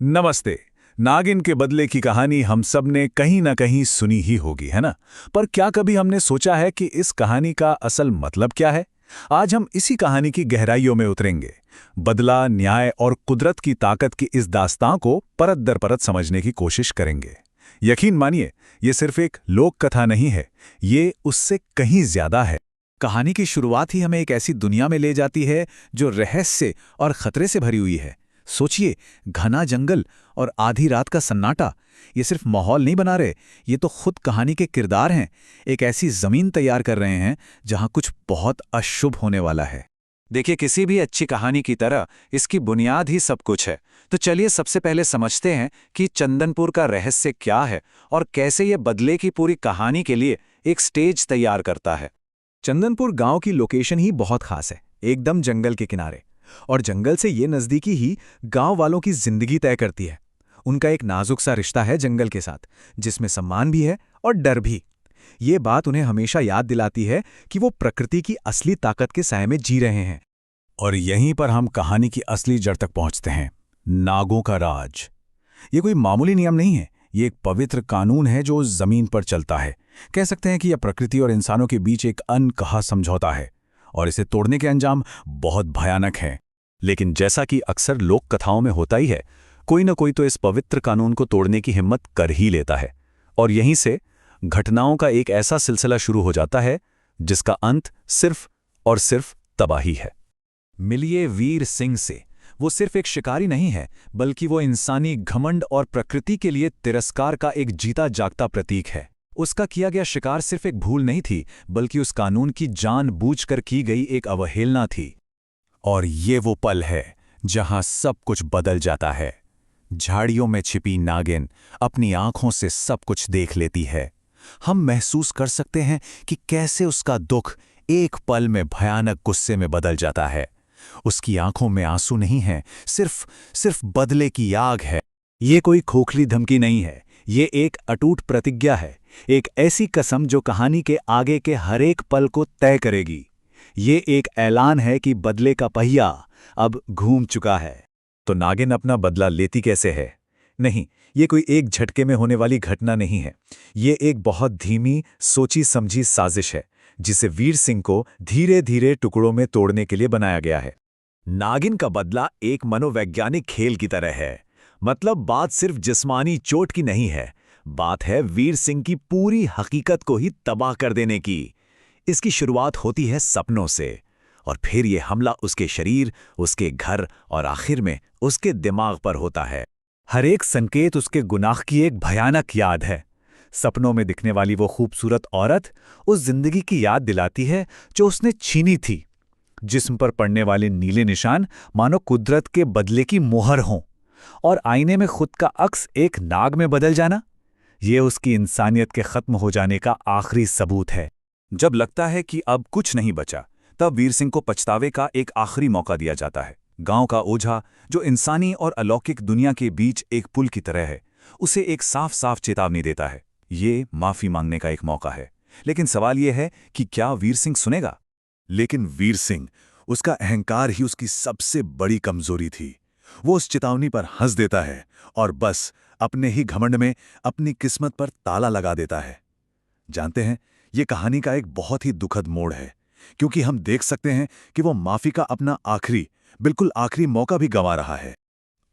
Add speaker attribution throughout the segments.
Speaker 1: नमस्ते। नागिन के बदले की कहानी हम सब ने कहीं ना कहीं सुनी ही होगी, है ना? पर क्या कभी हमने सोचा है कि इस कहानी का असल मतलब क्या है? आज हम इसी कहानी की गहराइयों में उतरेंगे। बदला, न्याय और कुदरत की ताकत की इस दास्तां को परत दर परत समझने की कोशिश करेंगे। यकीन मानिए, ये सिर्फ एक लोक कथा नहीं है, ये उससे कहीं ज्यादा है। कहानी की शुरुआत ही हमें एक ऐसी दुनिया में ले जाती है जो रहस्य और खतरे से भरी हुई है। सोचिए, घना जंगल और आधी रात का सन्नाटा। ये सिर्फ माहौल नहीं बना रहे, ये तो खुद कहानी के किरदार हैं। एक ऐसी जमीन तैयार कर रहे हैं जहां कुछ बहुत अशुभ होने वाला है।
Speaker 2: देखिए, किसी भी अच्छी कहानी की तरह इसकी बुनियाद ही सब कुछ है। तो चलिए सबसे पहले समझते हैं कि चंदनपुर का रहस्य क्या है और कैसे ये बदले की पूरी कहानी के लिए एक स्टेज तैयार करता है।
Speaker 1: चंदनपुर गांव की लोकेशन ही बहुत खास है, एकदम जंगल के किनारे। और जंगल से ये नज़दीकी ही गांव वालों की जिंदगी तय करती है। उनका एक नाजुक सा रिश्ता है जंगल के साथ, जिसमें सम्मान भी है और डर भी। ये बात उन्हें हमेशा याद दिलाती है कि वो प्रकृति की असली ताकत के साए में जी रहे हैं। और यहीं पर हम कहानी की असली जड़ तक पहुंचते हैं। नागों का राज। ये कोई मामूली नियम नहीं है, ये एक पवित्र कानून है जो जमीन पर चलता है। कह सकते हैं कि यह प्रकृति और इंसानों के बीच एक अनकहा समझौता है, और इसे तोड़ने के अंजाम बहुत भयानक हैं। लेकिन जैसा कि अक्सर लोक कथाओं में होता ही है, कोई न कोई तो इस पवित्र कानून को तोड़ने की हिम्मत कर ही लेता है। और यहीं से घटनाओं का एक ऐसा सिलसिला शुरू हो जाता है जिसका अंत सिर्फ और सिर्फ तबाही है। मिलिए वीर सिंह से। वो सिर्फ एक शिकारी नहीं है, बल्कि वो इंसानी घमंड और प्रकृति के लिए तिरस्कार का एक जीता जागता प्रतीक है। उसका किया गया शिकार सिर्फ एक भूल नहीं थी, बल्कि उस कानून की जानबूझकर की गई एक अवहेलना थी। और ये वो पल है जहां सब कुछ बदल जाता है। झाड़ियों में छिपी नागिन अपनी आंखों से सब कुछ देख लेती है। हम महसूस कर सकते हैं कि कैसे उसका दुख एक पल में भयानक गुस्से में बदल जाता है। उसकी आंखों में आंसू नहीं है, सिर्फ बदले की आग है। ये कोई खोखली धमकी नहीं है, ये एक अटूट प्रतिज्ञा है, एक ऐसी कसम जो कहानी के आगे के हर एक पल को तय करेगी। ये एक ऐलान है कि बदले का पहिया अब घूम चुका है। तो नागिन अपना बदला लेती कैसे है? नहीं, ये कोई एक झटके में होने वाली घटना नहीं है। ये एक बहुत धीमी, सोची समझी साजिश है, जिसे वीर सिंह को धीरे धीरे टुकड़ों में तोड़ने के लिए बनाया गया है। नागिन का बदला एक मनोवैज्ञानिक खेल की तरह है। मतलब बात सिर्फ जिस्मानी चोट की नहीं है, बात है वीर सिंह की पूरी हकीकत को ही तबाह कर देने की। इसकी शुरुआत होती है सपनों से, और फिर ये हमला उसके शरीर, उसके घर और आखिर में उसके दिमाग पर होता है। हर एक संकेत उसके गुनाह की एक भयानक याद है। सपनों में दिखने वाली वो खूबसूरत औरत उस जिंदगी की याद दिलाती है जो उसने छीनी थी। जिस्म पर पड़ने वाले नीले निशान मानो कुदरत के बदले की मोहर हों। और आईने में खुद का अक्स एक नाग में बदल जाना, ये उसकी इंसानियत के खत्म हो जाने का आखिरी सबूत है। जब लगता है कि अब कुछ नहीं बचा, तब वीर सिंह को पछतावे का एक आखिरी मौका दिया जाता है। गांव का ओझा, जो इंसानी और अलौकिक दुनिया के बीच एक पुल की तरह है, उसे एक साफ साफ चेतावनी देता है। ये माफी मांगने का एक मौका है। लेकिन सवाल यह है कि क्या वीर सिंह सुनेगा? लेकिन वीर सिंह, उसका अहंकार ही उसकी सबसे बड़ी कमजोरी थी। वो उस चेतावनी पर हंस देता है और बस अपने ही घमंड में अपनी किस्मत पर ताला लगा देता है। जानते हैं, ये कहानी का एक बहुत ही दुखद मोड़ है, क्योंकि हम देख सकते हैं कि वो माफी का अपना बिल्कुल आखिरी मौका भी गंवा रहा है।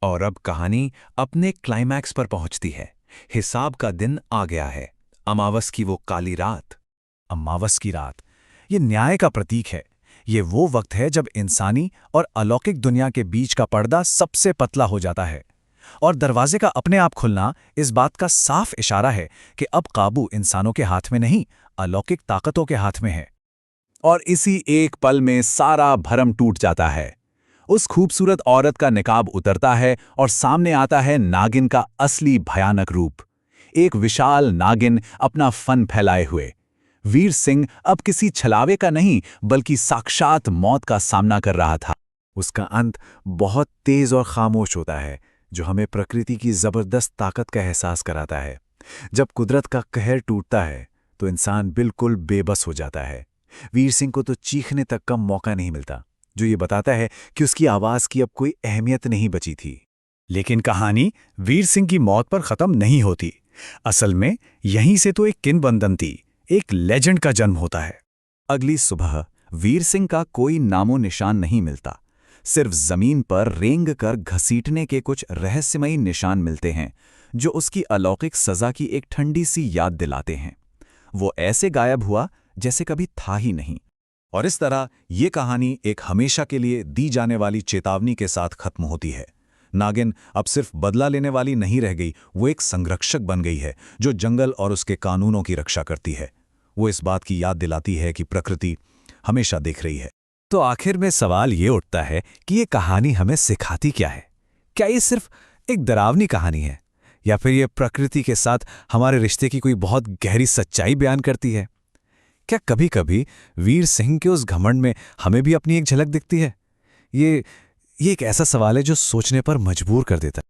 Speaker 1: और अब कहानी अपने क्लाइमैक्स पर पहुंचती है। हिसाब का दिन आ गया है। अमावस की वो काली रात। अमावस की रात, ये न्याय का प्रतीक है। ये वो वक्त है जब इंसानी और अलौकिक दुनिया के बीच का पर्दा सबसे पतला हो जाता है। और दरवाजे का अपने आप खुलना इस बात का साफ इशारा है कि अब काबू इंसानों के हाथ में नहीं, अलौकिक ताकतों के हाथ में है। और इसी एक पल में सारा भरम टूट जाता है। उस खूबसूरत औरत का निकाब उतरता है और सामने आता है नागिन का असली भयानक रूप। एक विशाल नागिन अपना फन फैलाए हुए। वीर सिंह अब किसी छलावे का नहीं, बल्कि साक्षात मौत का सामना कर रहा था। उसका अंत बहुत तेज और खामोश होता है, जो हमें प्रकृति की जबरदस्त ताकत का एहसास कराता है। जब कुदरत का कहर टूटता है तो इंसान बिल्कुल बेबस हो जाता है। वीर सिंह को तो चीखने तक का मौका नहीं मिलता, जो ये बताता है कि उसकी आवाज की अब कोई अहमियत नहीं बची थी।
Speaker 2: लेकिन कहानी वीर सिंह की मौत पर खत्म नहीं होती। असल में यहीं से तो एक किंवदंती, एक लेजेंड का जन्म होता है।
Speaker 1: अगली सुबह वीर सिंह का कोई नामो निशान नहीं मिलता। सिर्फ जमीन पर रेंग कर घसीटने के कुछ रहस्यमयी निशान मिलते हैं, जो उसकी अलौकिक सजा की एक ठंडी सी याद दिलाते हैं। वो ऐसे गायब हुआ जैसे कभी था ही नहीं। और इस तरह ये कहानी एक हमेशा के लिए दी जाने वाली चेतावनी के साथ खत्म होती है। नागिन अब सिर्फ बदला लेने वाली नहीं रह गई, वो एक संरक्षक बन गई है जो जंगल और उसके कानूनों की रक्षा करती है। वो इस बात की याद दिलाती है कि प्रकृति हमेशा देख रही है। तो आखिर में सवाल ये उठता है कि ये कहानी हमें सिखाती क्या है? क्या ये सिर्फ एक डरावनी कहानी है, या फिर ये प्रकृति के साथ हमारे रिश्ते की कोई बहुत गहरी सच्चाई बयान करती है? क्या कभी-कभी वीर सिंह के उस घमंड में हमें भी अपनी एक झलक दिखती है? ये एक ऐसा सवाल है जो सोचने पर मजबूर कर देता है।